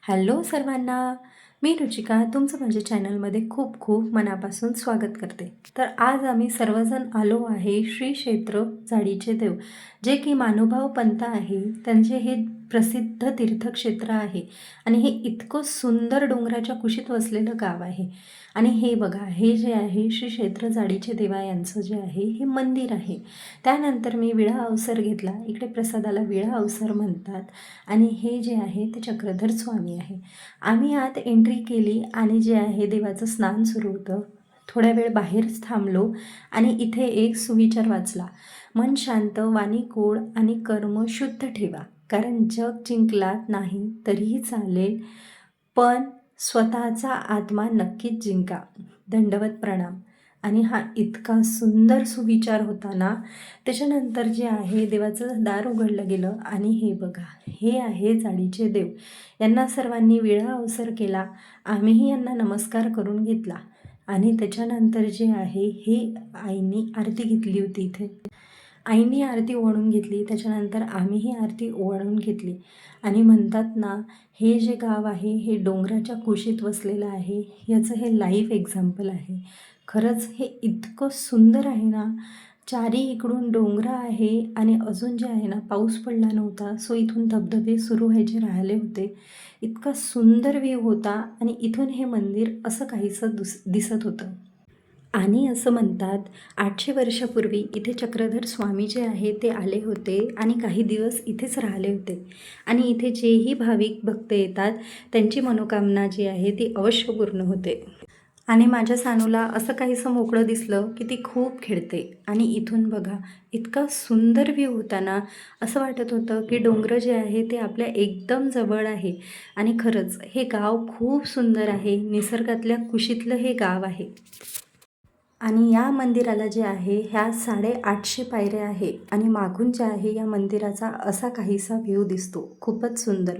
Hello सर्वांना, मी रुचिका तुमचं माझ्या चॅनलमध्ये खूप खूप मनापासून स्वागत करते. तर आज आम्ही सर्वजण आलो आहे श्री क्षेत्र झाडीचे देव, जे की मानुभाव पंत आहे. त्यांचे हे प्रसिद्ध तीर्थक्षेत्र आहे आणि हे इतकं सुंदर डोंगराच्या कुशीत वसलेलं गाव आहे. आणि हे बघा, हे जे आहे श्री क्षेत्र झाडीचे देवा यांचं जे आहे हे मंदिर आहे. त्यानंतर मी विळा अवसर घेतला. इकडे प्रसादाला विळा अवसर म्हणतात. आणि हे जे आहे ते चक्रधर स्वामी आहे. आम्ही आत एंट्री केली आणि जे आहे देवाचं स्नान सुरू होतं. थोड्या वेळ बाहेरच थांबलो आणि इथे एक सुविचार वाचला. मन शांत, वाणी गोड आणि कर्म शुद्ध ठेवा, कारण जग जिंकलात नाही तरीही चालेल, पण स्वतःचा आत्मा नक्कीच जिंका. दंडवत प्रणाम. आणि हा इतका सुंदर सुविचार होता ना. त्याच्यानंतर जे आहे देवाचं दार उघडलं गेलं आणि हे बघा, हे आहे झाडीचे देव. यांना सर्वांनी विळा अवसर केला. आम्हीही यांना नमस्कार करून घेतला. आणि त्याच्यानंतर जे आहे हे आईनी आरती घेतली होती इथे. आईनी आरती ओवाळून घेतली, त्याच्यानंतर आम्हीही आरती ओवाळून घेतली. आणि म्हणतात ना, हे जे गाव आहे हे डोंगराच्या कुशीत वसलेलं आहे. याचं हे लाईव्ह एक्झाम्पल आहे. खरंच हे इतकं सुंदर आहे ना. चारी इकडून डोंगरं आहे आणि अजून जे आहे ना, पाऊस पडला नव्हता, सो इथून धबधबे सुरू व्हायचे राहिले होते. इतका सुंदर व्ह्यू होता आणि इथून हे मंदिर असं काहीसं दिसत होतं. आणि असं म्हणतात 800 वर्षापूर्वी इथे चक्रधर स्वामी जे आहे ते आले होते आणि काही दिवस इथेच राहिले होते. आणि इथे जेही भाविक भक्त येतात त्यांची मनोकामना जी आहे ती अवश्य पूर्ण होते. आणि माझ्या सानूला असं काहीसं मोकळं दिसलं की ती खूप खेळते. आणि इथून बघा, इतका सुंदर व्ह्यू होता ना. असं वाटत होतं की डोंगर जे आहे ते आपल्या एकदम जवळ आहे. आणि खरंच हे गाव खूप सुंदर आहे. निसर्गातल्या कुशीतलं हे गाव आहे. आणि या मंदिराला जे आहे ह्या 850 पायऱ्या आहे आणि मागून जे आहे या मंदिराचा असा काहीसा व्ह्यू दिसतो. खूपच सुंदर.